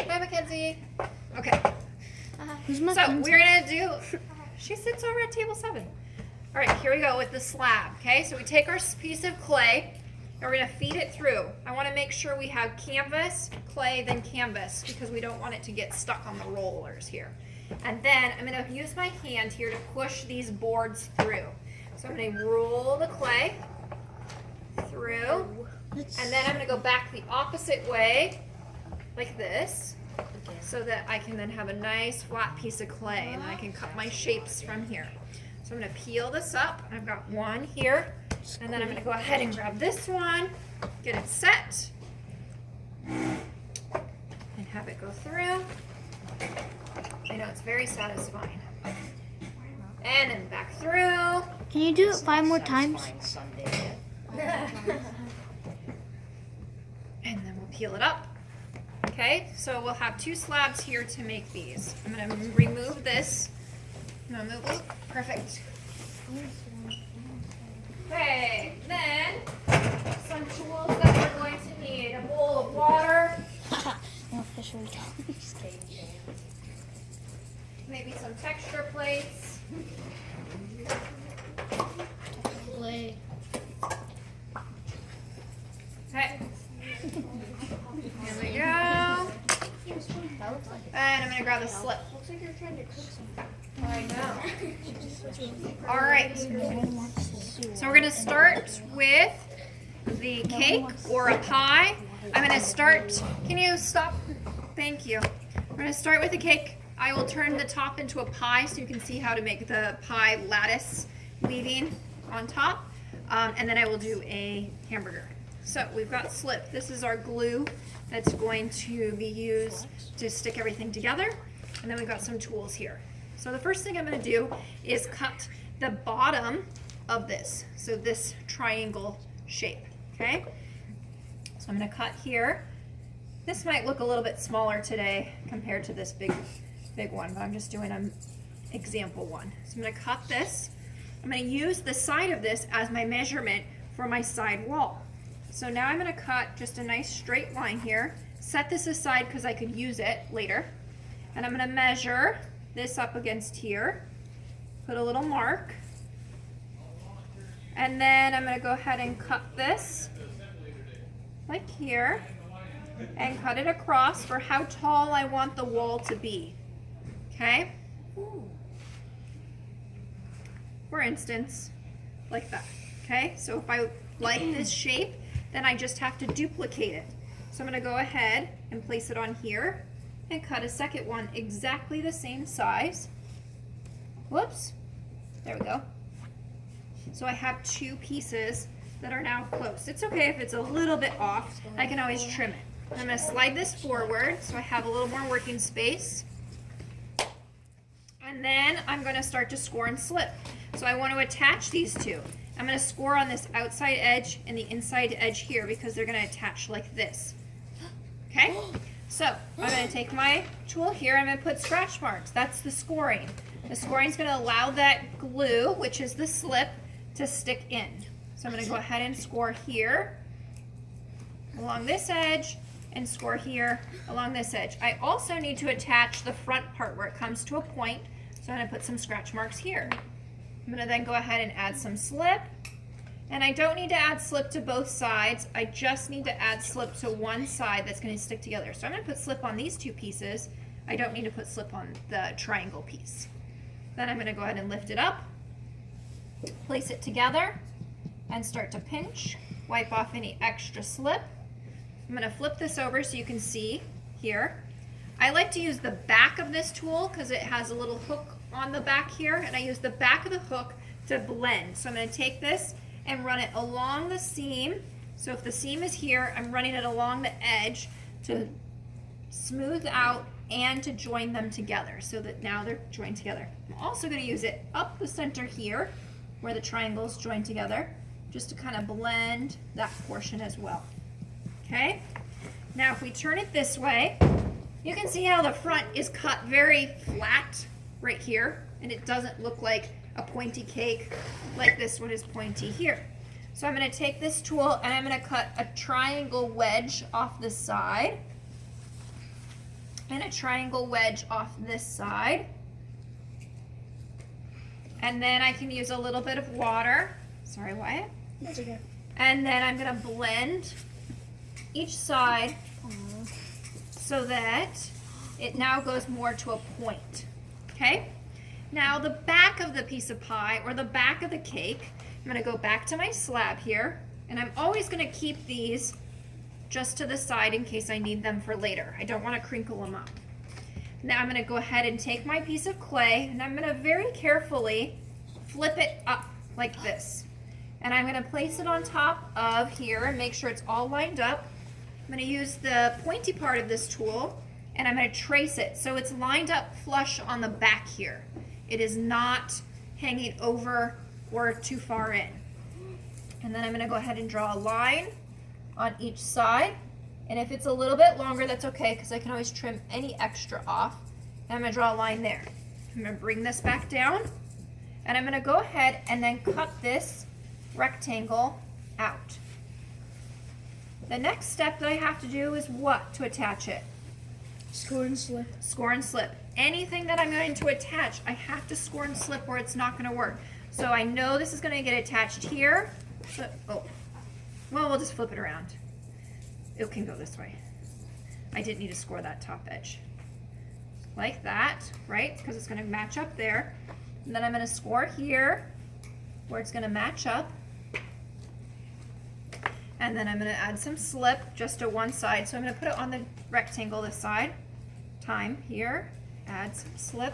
Bye, Mackenzie. Okay. Who's So Mackenzie? we're gonna do. She sits over at table 7. All right, here we go with the slab. Okay, so we take our piece of clay and we're gonna feed it through. I want to make sure we have canvas, clay, then canvas because we don't want it to get stuck on the rollers here. And then I'm gonna use my hand here to push these boards through. So I'm gonna roll the clay through, and then I'm gonna go back the opposite way, like this, so that I can then have a nice flat piece of clay, and then I can cut my shapes from here. So I'm gonna peel this up. I've got one here, and then I'm gonna go ahead and grab this one, get it set, and have it go through. I know it's very satisfying. And then back through. Can you do it 5 more times? And then we'll peel it up. Okay, so we'll have 2 slabs here to make these. I'm gonna remove this. I'm gonna move, perfect. Okay, then some tools that we're going to need. A bowl of water, No official times. maybe some texture plates. Play. Okay. Here we go. And I'm gonna grab a slip. Looks like you're trying to cook something. I know. All right. So we're gonna start with the cake or a pie. I'm gonna start. Can you stop? Thank you. We're gonna start with the cake. I will turn the top into a pie so you can see how to make the pie lattice weaving on top. And then I will do a hamburger. So we've got slip. This is our glue that's going to be used to stick everything together. And then we've got some tools here. So the first thing I'm going to do is cut the bottom of this. So this triangle shape, okay? So I'm going to cut here. This might look a little bit smaller today compared to this big one, but I'm just doing an example one. So I'm going to cut this. I'm going to use the side of this as my measurement for my side wall. So now I'm going to cut just a nice straight line here. Set this aside because I could use it later. And I'm going to measure this up against here. Put a little mark. And then I'm going to go ahead and cut this like here. And cut it across for how tall I want the wall to be. Okay? For instance, like that. Okay? So if I like this shape, then I just have to duplicate it. So I'm going to go ahead and place it on here and cut a second one exactly the same size. Whoops. There we go. So I have 2 pieces that are now close. It's okay if it's a little bit off. I can always trim it. I'm going to slide this forward so I have a little more working space. And then I'm going to start to score and slip. So I want to attach these 2. I'm going to score on this outside edge and the inside edge here because they're going to attach like this. Okay? So I'm going to take my tool here. I'm going to put scratch marks. That's the scoring. The scoring is going to allow that glue, which is the slip, to stick in. So I'm going to go ahead and score here along this edge and score here along this edge. I also need to attach the front part where it comes to a point. So I'm going to put some scratch marks here. I'm going to then go ahead and add some slip. And I don't need to add slip to both sides. I just need to add slip to one side that's going to stick together. So I'm going to put slip on these 2 pieces. I don't need to put slip on the triangle piece. Then I'm going to go ahead and lift it up, place it together, and start to pinch. Wipe off any extra slip. I'm going to flip this over so you can see here. I like to use the back of this tool because it has a little hook on the back here, and I use the back of the hook to blend. So I'm going to take this and run it along the seam. So if the seam is here, I'm running it along the edge to smooth out and to join them together so that now they're joined together. I'm also going to use it up the center here where the triangles join together just to kind of blend that portion as well. Okay? Now if we turn it this way, you can see how the front is cut very flat right here, and it doesn't look like a pointy cake like this one is pointy here. So I'm going to take this tool and I'm going to cut a triangle wedge off the side. and a triangle wedge off this side. And then I can use a little bit of water. Sorry, Wyatt. That's okay. And then I'm gonna blend each side so that it now goes more to a point, okay? Now the back of the piece of pie or the back of the cake, I'm gonna go back to my slab here, and I'm always gonna keep these just to the side in case I need them for later. I don't wanna crinkle them up. Now I'm gonna go ahead and take my piece of clay, and I'm gonna very carefully flip it up like this. And I'm gonna place it on top of here and make sure it's all lined up. I'm gonna use the pointy part of this tool, and I'm gonna trace it so it's lined up flush on the back here. It is not hanging over or too far in. And then I'm gonna go ahead and draw a line on each side. And if it's a little bit longer, that's okay, because I can always trim any extra off. And I'm gonna draw a line there. I'm gonna bring this back down, and I'm gonna go ahead and then cut this rectangle out. The next step that I have to do is what to attach it? Score and slip. Score and slip. Anything that I'm going to attach, I have to score and slip or it's not going to work. So I know this is going to get attached here. So, well, we'll just flip it around. It can go this way. I didn't need to score that top edge. Like that, right? Because it's going to match up there. And then I'm going to score here where it's going to match up. And then I'm going to add some slip just to one side. So I'm going to put it on the rectangle this side. Time here. Add some slip.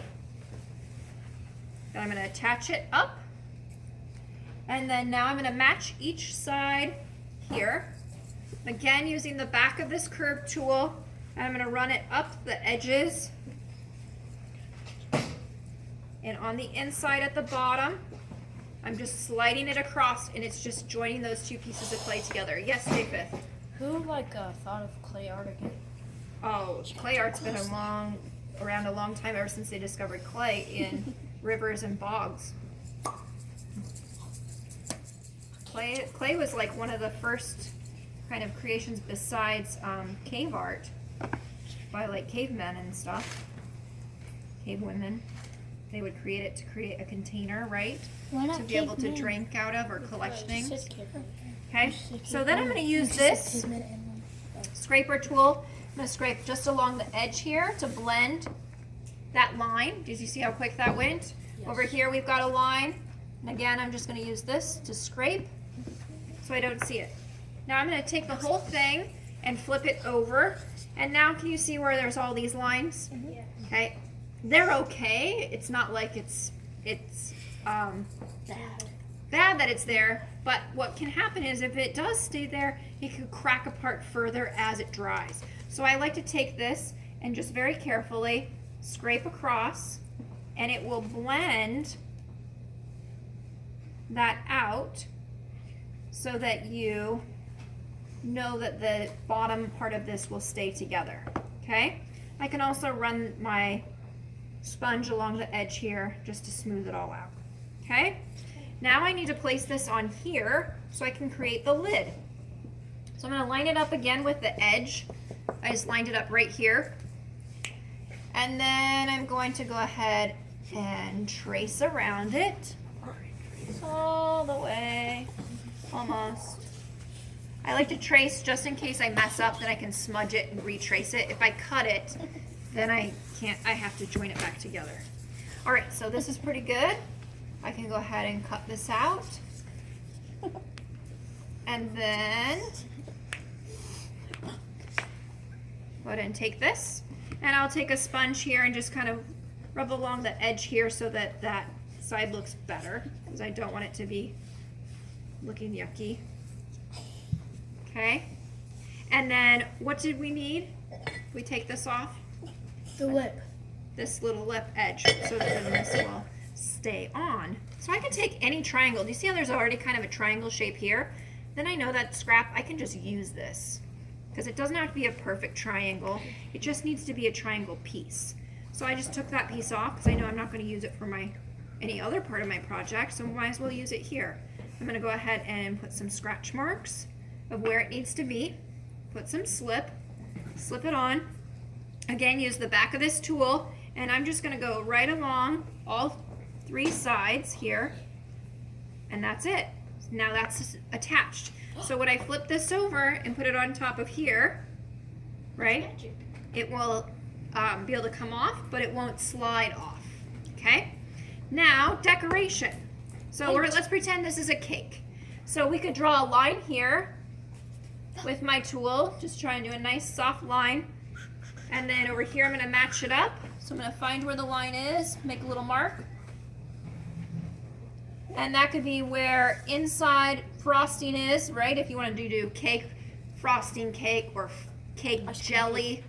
Then I'm going to attach it up. And then now I'm going to match each side here. Again, using the back of this curved tool. And I'm going to run it up the edges. And on the inside at the bottom, I'm just sliding it across, and it's just joining those two pieces of clay together. Yes, Japheth? Who thought of clay art again? Oh, clay art's been around a long time, ever since they discovered clay in rivers and bogs. Clay was like one of the first kind of creations besides cave art by like cavemen and stuff, cave women. They would create it to create a container, right? Why not To be able to cavemen? drink out of or collect things. Just cavemen. Okay, so then I'm going to use this scraper tool. I'm going to scrape just along the edge here to blend that line. Did you see how quick that went? Yes. Over here we've got a line. And again, I'm just going to use this to scrape so I don't see it. Now I'm going to take the whole thing and flip it over. And now can you see where there's all these lines? Yeah. Okay, they're okay. It's not like it's bad that it's there, but what can happen is if it does stay there, it could crack apart further as it dries. So I like to take this and just very carefully scrape across, and it will blend that out so that you know that the bottom part of this will stay together. Okay, I can also run my sponge along the edge here just to smooth it all out. Okay, now I need to place this on here so I can create the lid. So I'm going to line it up again with the edge. I just lined it up right here. And then I'm going to go ahead and trace around it all the way, almost. I like to trace just in case I mess up, then I can smudge it and retrace it. If I cut it, then I have to join it back together. All right, so this is pretty good. I can go ahead and cut this out. And then go ahead and take this. And I'll take a sponge here and just kind of rub along the edge here so that that side looks better, because I don't want it to be looking yucky. Okay. And then what did we need? We take this off. The lip. This little lip edge so that this will stay on. So I can take any triangle. Do you see how there's already kind of a triangle shape here? Then I know that scrap, I can just use this because it doesn't have to be a perfect triangle. It just needs to be a triangle piece. So I just took that piece off because I know I'm not going to use it for any other part of my project, so might as well use it here. I'm going to go ahead and put some scratch marks of where it needs to be. Put some slip it on. again, use the back of this tool, and I'm just gonna go right along all 3 sides here, and that's it. Now that's attached. So when I flip this over and put it on top of here, right, it will be able to come off, but it won't slide off, okay? Now, decoration. So let's pretend this is a cake. So we could draw a line here with my tool, just try and do a nice soft line. And then over here, I'm gonna match it up. So I'm gonna find where the line is, make a little mark. And that could be where inside frosting is, right? If you want to do cake, frosting cake, or cake jelly.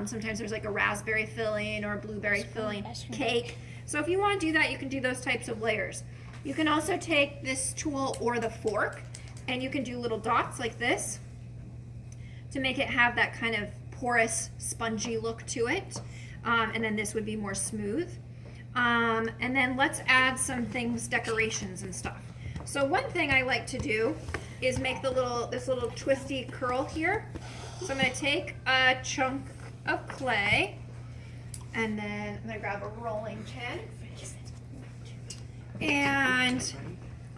Sometimes there's like a raspberry filling or a blueberry filling cake. So if you want to do that, you can do those types of layers. You can also take this tool or the fork, and you can do little dots like this to make it have that kind of porous, spongy look to it. And then this would be more smooth. And then let's add some things, decorations and stuff. So one thing I like to do is make this little twisty curl here. So I'm going to take a chunk of clay, and then I'm going to grab a rolling pin, and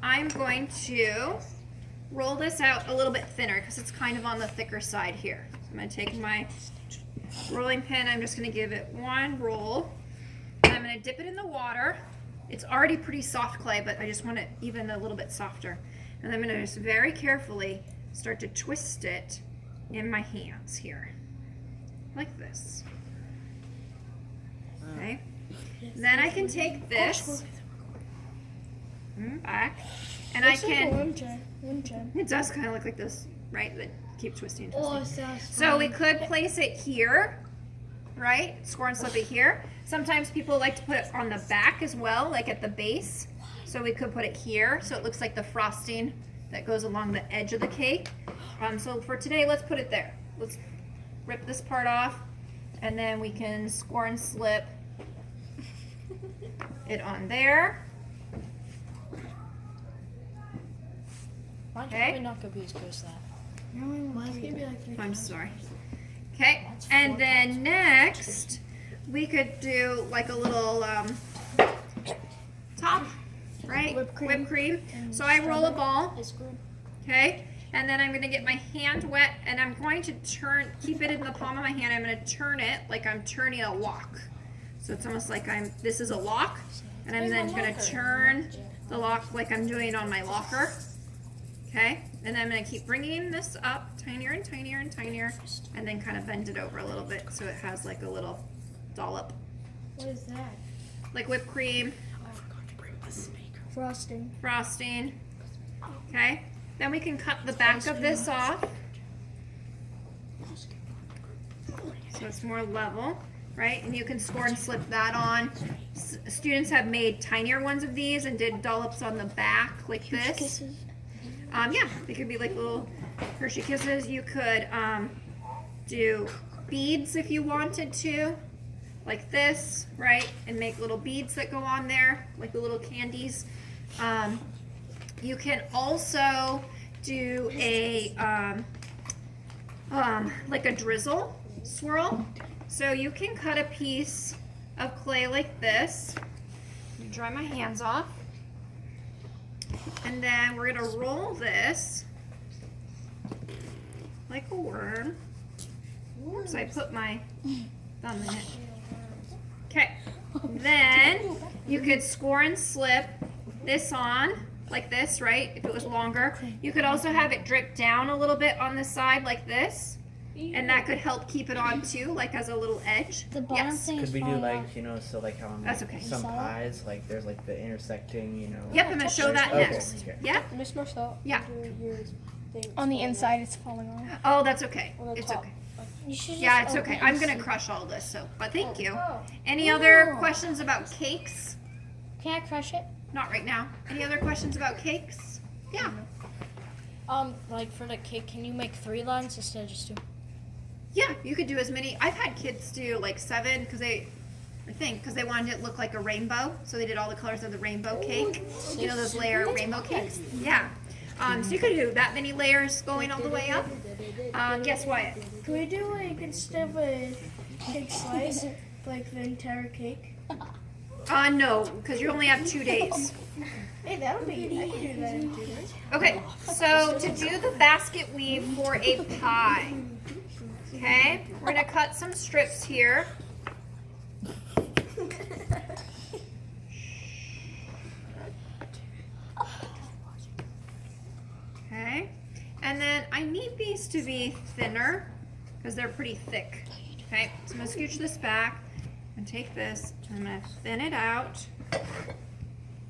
I'm going to roll this out a little bit thinner because it's kind of on the thicker side here. So I'm going to take my rolling pin, I'm just going to give it one roll. I'm going to dip it in the water. It's already pretty soft clay, but I just want it even a little bit softer. And I'm going to just very carefully start to twist it in my hands here, like this. Okay. Then I can take this back, and I can. It does kind of look like this, right? That keep twisting. So we could place it here, right? Score and slip it here. Sometimes people like to put it on the back as well, like at the base. So we could put it here, so it looks like the frosting that goes along the edge of the cake. So for today, let's put it there. Let's rip this part off, and then we can score and slip it on there. Mine's Okay. probably not gonna be as good as that. I'm sorry. Okay, and then next we could do like a little top, right? Whipped cream. So I roll a ball, It's good. okay? And then I'm gonna get my hand wet, and I'm going to keep it in the palm of my hand. I'm gonna turn it like I'm turning a lock. So it's almost like this is a lock, and I'm then gonna turn the lock like I'm doing on my locker. Okay, and then I'm going to keep bringing this up tinier and tinier and tinier, and then kind of bend it over a little bit so it has like a little dollop, What is that? like whipped cream, Frosting. frosting. Okay, then we can cut the back of this off so it's more level, right? And you can score and slip that on. Students have made tinier ones of these and did dollops on the back like this. Kisses. Yeah, they could be like little Hershey Kisses. You could do beads if you wanted to, like this, right? And make little beads that go on there, like the little candies. You can also do a like a drizzle swirl. So you can cut a piece of clay like this. Let me dry my hands off. And then we're going to roll this like a worm. Oops, I put my thumb in it. Okay. Then you could score and slip this on like this, right? If it was longer. You could also have it drip down a little bit on the side like this. And that could help keep it on too, like as a little edge. The bottom Yes. thing Could is we do falling like, off. you know, so like how I'm That's like okay. some Saw it? pies, like there's like the intersecting, you know. Yep, I'm going to show that Okay, next. okay. Yep. Miss Marcel. Yeah. On the inside, it's falling off. Oh, that's okay. On the It's top. okay. You should Yeah, just it's okay. open I'm it. gonna crush all this, so but thank you. Oh. Any other Oh. questions about cakes? Can I crush it? Not right now. Any other questions about cakes? Yeah. Like for the cake, can you make 3 lines instead of just 2? Yeah, you could do as many. I've had kids do like 7 because they wanted it to look like a rainbow, so they did all the colors of the rainbow cake. You know those layer rainbow cakes? Yeah. So you could do that many layers going all the way up. Guess what? Can we do like instead of a Cake slice, like the entire cake. No, because you only have 2 days. Hey, that'll be. I can do that in 2 days. Okay, so to do the basket weave for a pie, okay, we're gonna cut some strips here. Okay, and then I need these to be thinner because they're pretty thick. Okay, so I'm gonna scooch this back and take this, and I'm gonna thin it out.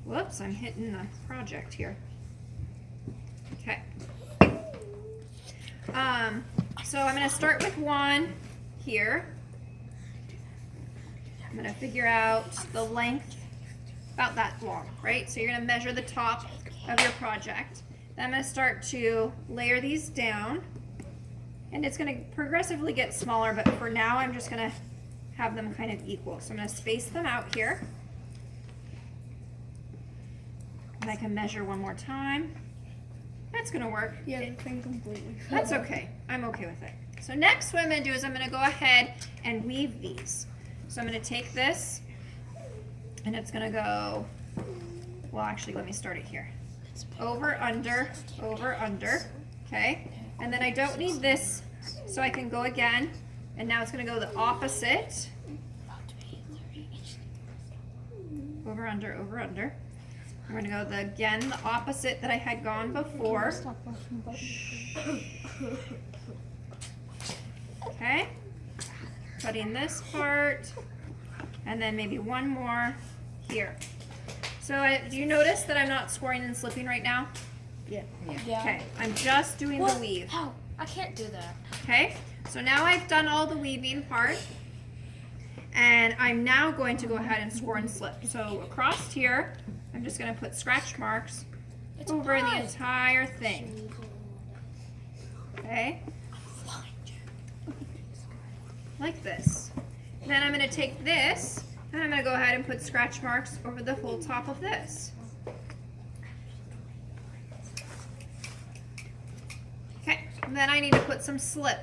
Whoops, I'm hitting the project here. Okay. So I'm gonna start with one here. I'm gonna figure out the length, about that long, right? So you're gonna measure the top of your project. Then I'm gonna start to layer these down, and it's gonna progressively get smaller, but for now I'm just gonna have them kind of equal. So I'm gonna space them out here. And I can measure one more time. That's gonna work. Yeah, the thing completely. That's okay. I'm okay with it. So next what I'm gonna do is I'm gonna go ahead and weave these. So I'm gonna take this and it's gonna go, well actually let me start it here. Over, under, okay? And then I don't need this, so I can go again, and now it's gonna go the opposite. Over, under. We're gonna go again the opposite that I had gone before. Okay, cutting this part, and then maybe one more here. So do you notice that I'm not scoring and slipping right now? Yeah. Okay, I'm just doing the weave. How? I can't do that. Okay, so now I've done all the weaving part, and I'm now going to go ahead and score and slip. So across here, I'm just going to put scratch marks over the entire thing. Okay, like this. Then I'm going to take this, and I'm going to go ahead and put scratch marks over the whole top of this. Okay, then I need to put some slip.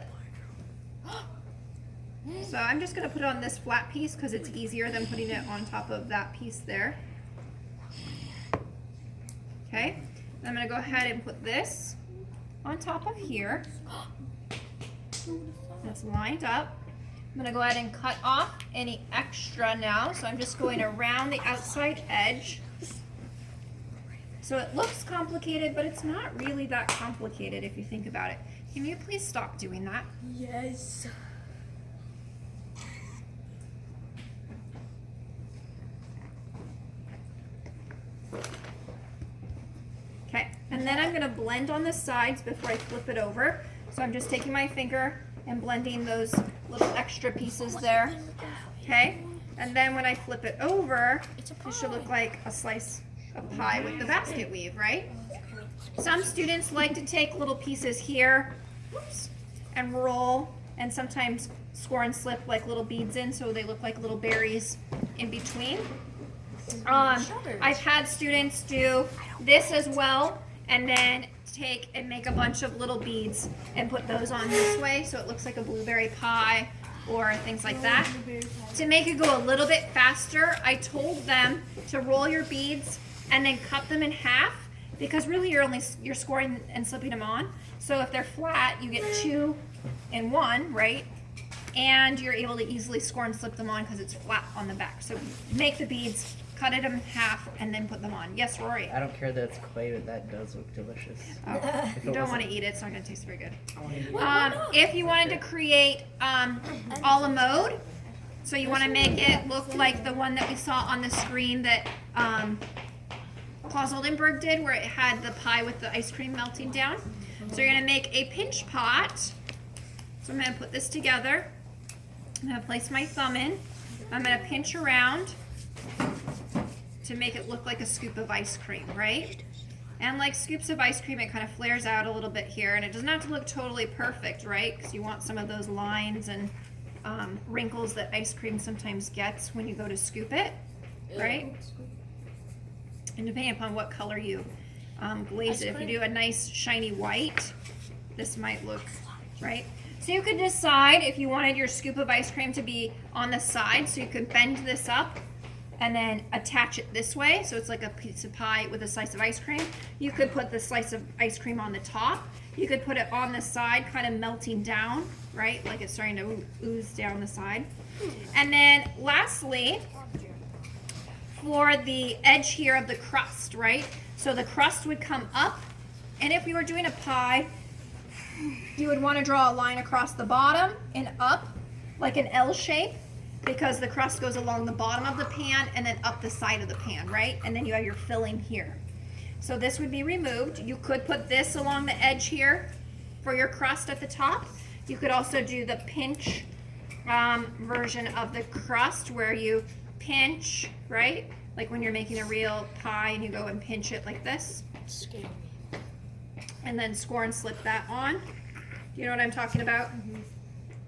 So I'm just going to put it on this flat piece because it's easier than putting it on top of that piece there. Okay, then I'm going to go ahead and put this on top of here. That's lined up. I'm going to go ahead and cut off any extra now. So I'm just going around the outside edge. So it looks complicated, but it's not really that complicated if you think about it. Can you please stop doing that? Yes. Okay, and then I'm going to blend on the sides before I flip it over. So I'm just taking my finger and blending those little extra pieces there. Okay, and then when I flip it over, it should look like a slice of pie with the basket weave, right? Some students like to take little pieces here, whoops, and roll, and sometimes score and slip like little beads in so they look like little berries in between. I've had students do this as well, and then take and make a bunch of little beads and put those on this way so it looks like a blueberry pie or things like that. To make it go a little bit faster, I told them to roll your beads and then cut them in half, because really you're scoring and slipping them on. So if they're flat, you get 2 in 1, right? And you're able to easily score and slip them on because it's flat on the back. So make the beads, cut it in half, and then put them on. Yes, Rory? I don't care that it's clay, but that does look delicious. Oh, If you it don't want wasn't- to eat it, it's not going to taste very good. I wanna eat it. If you wanted to create a la mode, so you want to make it look like the one that we saw on the screen that Claus Oldenburg did, where it had the pie with the ice cream melting down. So you're going to make a pinch pot. So I'm going to put this together. I'm going to place my thumb in. I'm going to pinch around to make it look like a scoop of ice cream, right? And like scoops of ice cream, it kind of flares out a little bit here, and it doesn't have to look totally perfect, right? Because you want some of those lines and wrinkles that ice cream sometimes gets when you go to scoop it, right? And depending upon what color you glaze it, if you do a nice shiny white, this might look, right? So you could decide if you wanted your scoop of ice cream to be on the side, so you could bend this up and then attach it this way, so it's like a piece of pie with a slice of ice cream. You could put the slice of ice cream on the top. You could put it on the side, kind of melting down, right? Like it's starting to ooze down the side. And then lastly, for the edge here of the crust, right? So the crust would come up, and if we were doing a pie, you would want to draw a line across the bottom and up, like an L shape, because the crust goes along the bottom of the pan and then up the side of the pan, right? And then you have your filling here. So this would be removed. You could put this along the edge here for your crust at the top. You could also do the pinch version of the crust where you pinch, right? Like when you're making a real pie and you go and pinch it like this. Scary. And then score and slip that on. You know what I'm talking about?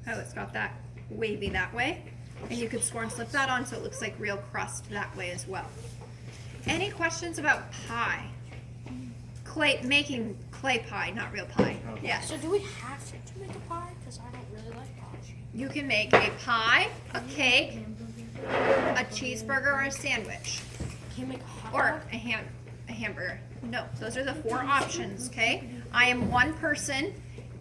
Oh, it's got that wavy that way. And you could score and slip that on so it looks like real crust that way as well. Any questions about pie? Making clay pie, not real pie. Yes. So do we have to make a pie? Because I don't really like pie. You can make a pie, a cake, a cheeseburger, or a sandwich. Can you make a hot Or dog? a hamburger. No, those are the 4 options, okay? I am one person,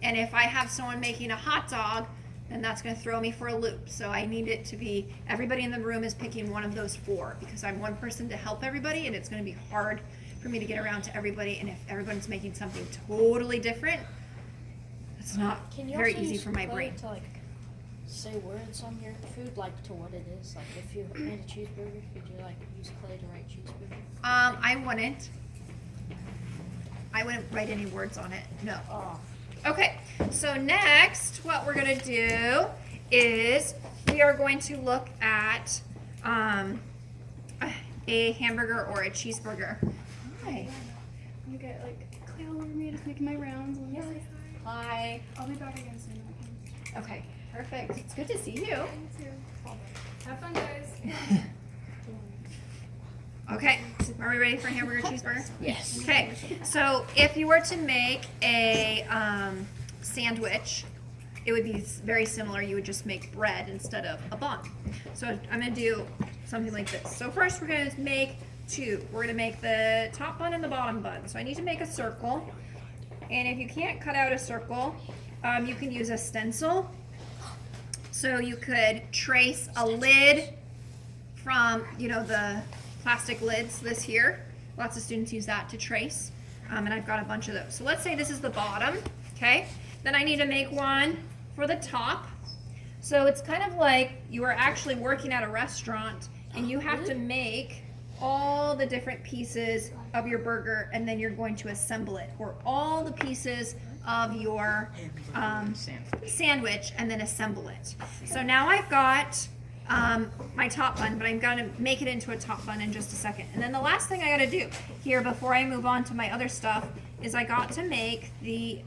and if I have someone making a hot dog, then that's going to throw me for a loop. So I need it to be, everybody in the room is picking one of those 4 because I'm one person to help everybody, and it's going to be hard for me to get around to everybody. And if everyone's making something totally different, it's not Can you very also easy use for my clay brain. to like say words on your food, like to what it is? Like if you made a cheeseburger, could you like use clay to write cheeseburger? I wouldn't write any words on it. No. Oh. Okay, so next what we're going to do is we are going to look at a hamburger or a cheeseburger. Hi. You get like clay all over me, just making my rounds. Yes. Hi. I'll be back again soon. Okay, perfect. It's good to see you. Have fun, guys. Okay, are we ready for hamburger cheeseburger? Yes. Okay, so if you were to make a sandwich, it would be very similar. You would just make bread instead of a bun. So I'm going to do something like this. So first we're going to make 2. We're going to make the top bun and the bottom bun. So I need to make a circle. And if you can't cut out a circle, you can use a stencil. So you could trace a lid from, the plastic lids, this here. Lots of students use that to trace. And I've got a bunch of those. So let's say this is the bottom, okay? Then I need to make one for the top. So it's kind of like you are actually working at a restaurant and you have to make all the different pieces of your burger and then you're going to assemble it, or all the pieces of your sandwich and then assemble it. So now I've got my top bun, but I'm going to make it into a top bun in just a second. And then the last thing I got to do here before I move on to my other stuff is I got to make the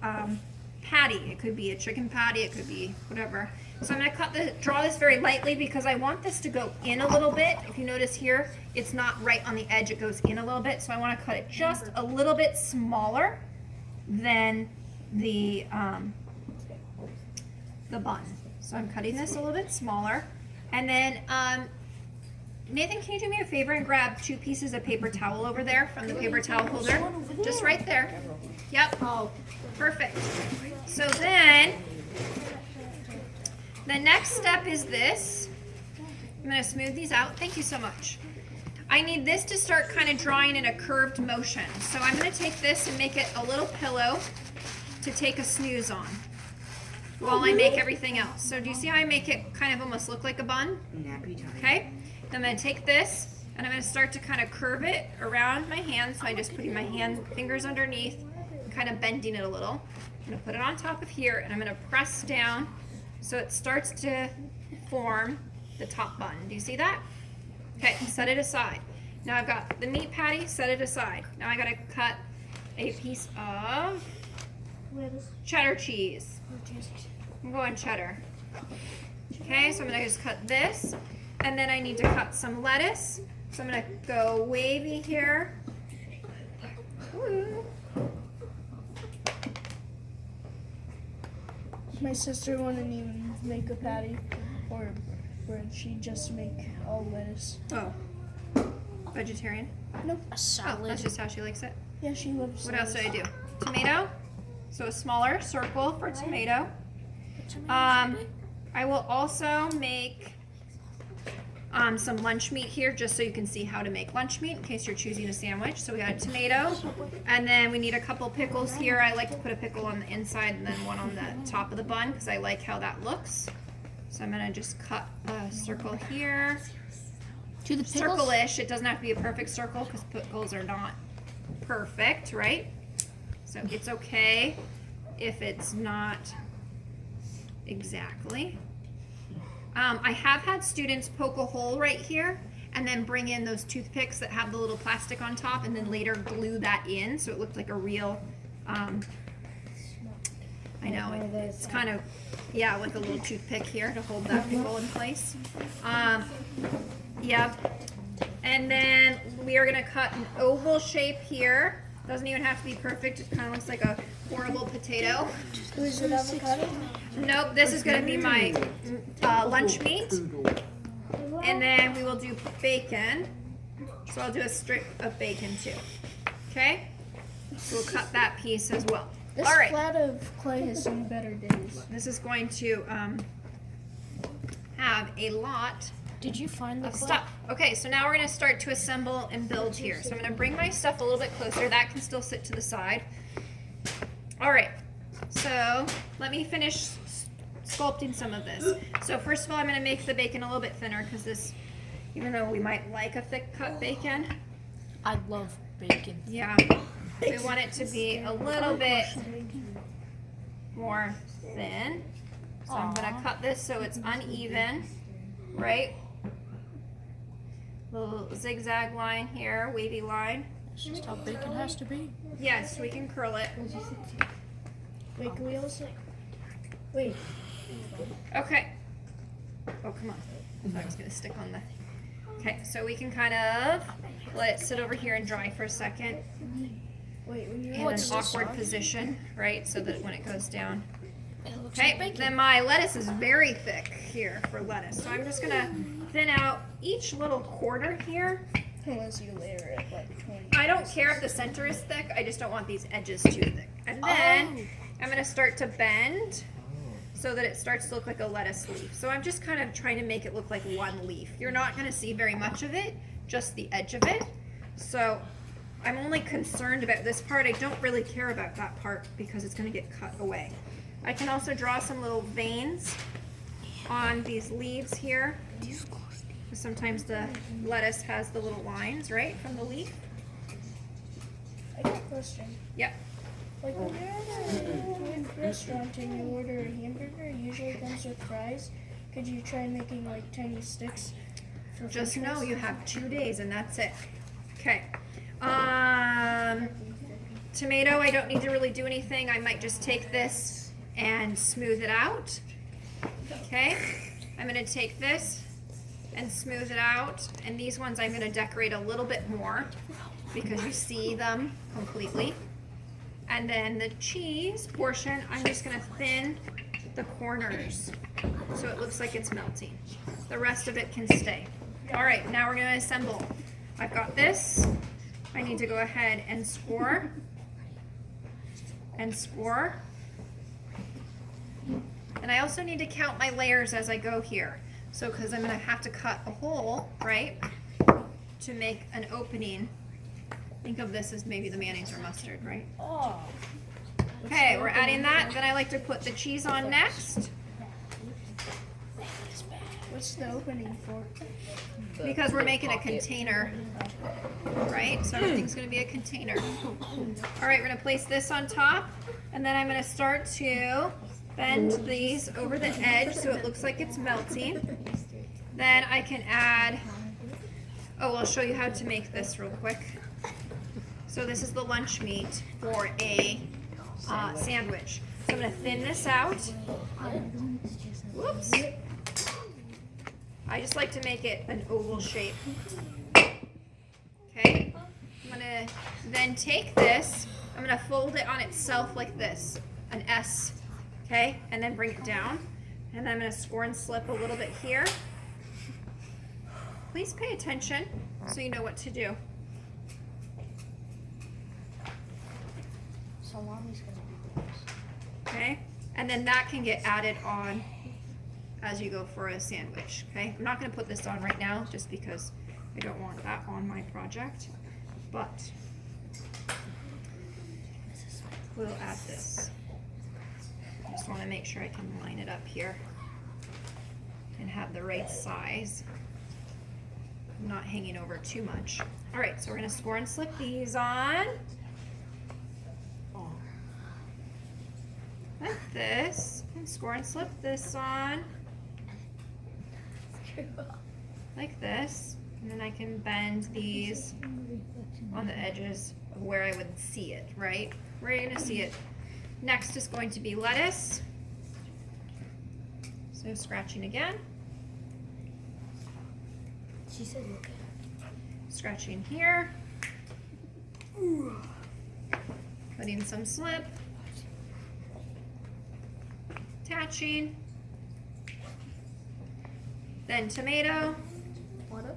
patty. It could be a chicken patty, it could be whatever. So I'm going to draw this very lightly because I want this to go in a little bit. If you notice here, it's not right on the edge, it goes in a little bit. So I want to cut it just a little bit smaller than the bun. So I'm cutting this a little bit smaller. And then, Nathan, can you do me a favor and grab 2 pieces of paper towel over there from the paper towel holder? Just right there. Yep. Oh, perfect. So then, the next step is this. I'm going to smooth these out. Thank you so much. I need this to start kind of drawing in a curved motion. So I'm going to take this and make it a little pillow to take a snooze on while I make everything else. So do you see how I make it kind of almost look like a bun? Nappy time. Okay, then I'm going to take this and I'm going to start to kind of curve it around my hand. So I'm just putting my fingers underneath and kind of bending it a little. I'm going to put it on top of here and I'm going to press down so it starts to form the top bun. Do you see that? Okay, set it aside. Now I've got the meat patty, set it aside. Now I got to cut a piece of cheddar cheese. I'm going cheddar. Okay, so I'm going to just cut this. And then I need to cut some lettuce. So I'm going to go wavy here. Ooh. My sister wouldn't even make a patty or bread. She'd just make all lettuce. Oh. Vegetarian? A Oh, salad. that's just how she likes it. Yeah, she loves What else lettuce. did I do? Tomato. So a smaller circle for tomato. Tomatoes Um, are big. I will also make some lunch meat here just so you can see how to make lunch meat in case you're choosing a sandwich. So we got a tomato, and then we need a couple pickles here. I like to put a pickle on the inside and then one on the top of the bun because I like how that looks. So I'm gonna just cut a circle here. Do the pickles? Circle-ish. It doesn't have to be a perfect circle because pickles are not perfect, right? So it's okay if it's not exactly. I have had students poke a hole right here and then bring in those toothpicks that have the little plastic on top and then later glue that in so it looked like a real, I know, it's kind of, yeah, like a little toothpick here to hold that pickle in place. Yep. And then we are gonna cut an oval shape here. Doesn't even have to be perfect. It kind of looks like a horrible potato. Is it avocado? Nope, this is gonna be my lunch meat. And then we will do bacon. So I'll do a strip of bacon too. Okay? So we'll cut that piece as well. This All right. flat of clay has seen better days. This is going to have a lot Did you find the of clip? stuff. Okay, so now we're gonna start to assemble and build here. So I'm gonna bring my stuff a little bit closer. That can still sit to the side. All right, so let me finish sculpting some of this. So first of all, I'm gonna make the bacon a little bit thinner because this, even though we might like a thick cut bacon, I love bacon. yeah, we want it to be a little bit more thin. So I'm gonna cut this so it's uneven, right? Little zigzag line here, wavy line. That's just how bacon has to be. Yes, we can curl it. Wait, can we also? Wait. Okay. Oh, come on. I thought I was gonna stick on the. Okay, so we can kind of let it sit over here and dry for a second Wait, when you're in an What's this awkward on? position, right? So that when it goes down. It looks like Okay, bacon. then my lettuce is very thick here for lettuce. So I'm just gonna thin out each little quarter here. unless you layer it like 20. I don't care if the center is thick, I just don't want these edges too thick. And then I'm gonna start to bend so that it starts to look like a lettuce leaf. So I'm just kind of trying to make it look like one leaf. You're not gonna see very much of it, just the edge of it. So I'm only concerned about this part. I don't really care about that part because it's gonna get cut away. I can also draw some little veins on these leaves here. Sometimes the lettuce has the little lines, right, from the leaf. I got a question. Yep. Like when you're at a restaurant and you order a hamburger, it usually comes with fries. Could you try making like tiny sticks for Just french know fries? you have 2 days and that's it. Okay. Tomato, I don't need to really do anything. I might just take this and smooth it out. Okay. I'm gonna take this and smooth it out. And these ones I'm gonna decorate a little bit more because you see them completely. And then the cheese portion, I'm just gonna thin the corners so it looks like it's melting. The rest of it can stay. All right, now we're gonna assemble. I've got this. I need to go ahead and score. And score. And I also need to count my layers as I go here. So, because I'm gonna have to cut a hole, right, to make an opening. Think of this as maybe the mayonnaise or mustard, right? Oh. Okay, we're adding that. Then I like to put the cheese on next What's the opening for? because we're making a container, right? So everything's gonna be a container. All right, we're gonna place this on top, and then I'm gonna start to bend these over the edge so it looks like it's melting. Then I can add, oh, I'll show you how to make this real quick. So this is the lunch meat for a sandwich. So I'm gonna thin this out. Whoops. I just like to make it an oval shape. Okay. I'm gonna then take this, I'm gonna fold it on itself like this, an S. Okay, and then bring it down. And I'm gonna score and slip a little bit here. Please pay attention so you know what to do. Salami's gonna be gross. Okay, and then that can get added on as you go for a sandwich. Okay, I'm not gonna put this on right now just because I don't want that on my project, but we'll add this. Just want to make sure I can line it up here and have the right size, not hanging over too much. All right, so we're gonna score and slip these on like this, and score and slip this on like this, and then I can bend these on the edges of where I would see it, right? Where you're gonna see it. Next is going to be lettuce. So scratching again. She said look. Scratching here. Putting some slip. Attaching. Then tomato. What up?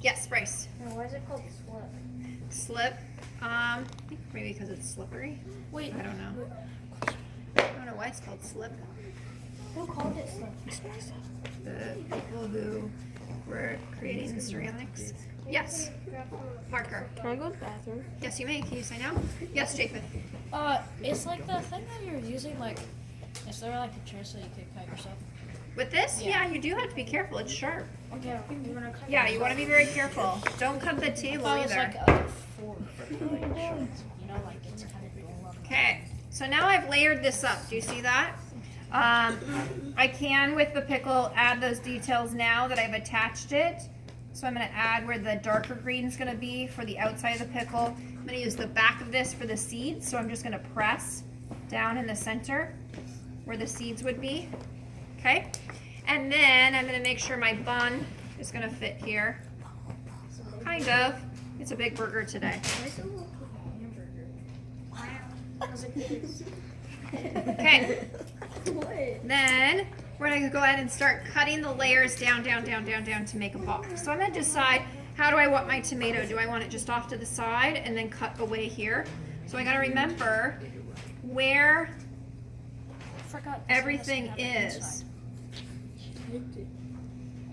Yes, Bryce. Now, why is it called slip? Slip. I think maybe because it's slippery. Wait. I don't know. I don't know why it's called slip. Who called it slip? The people who were creating the ceramics. Yes, Parker. Can I go to the bathroom? Yes, you may. Can you say now? Yes, Japheth. It's like the thing that you're using, like, is there like a chair so you could cut yourself? With this, Yeah. yeah, you do have to be careful. It's sharp. Okay, you wanna cut Yeah, you want to be very careful. Don't cut the table I was either. like a fork. You know, like it's kind of dull. Okay, so now I've layered this up. Do you see that? I can, with the pickle, add those details now that I've attached it. So I'm going to add where the darker green is going to be for the outside of the pickle. I'm going to use the back of this for the seeds. So I'm just going to press down in the center where the seeds would be. Okay? And then I'm going to make sure my bun is going to fit here. Kind of. It's a big burger today. Why does it look like a hamburger? Because it is. Okay. Then we're gonna go ahead and start cutting the layers down to make a box. So I'm gonna decide, how do I want my tomato? Do I want it just off to the side and then cut away here? So I gotta remember where Forgot. everything is. I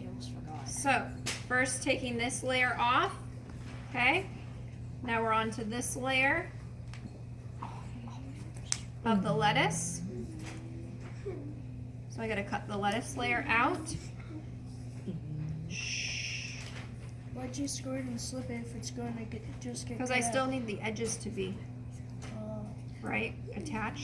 almost forgot. So first taking this layer off, okay? Now we're on to this layer of the lettuce. So I gotta cut the lettuce layer out. Shh. Why'd you score it and slip it if it's going to just get Because I cut still out? need the edges to be right attached.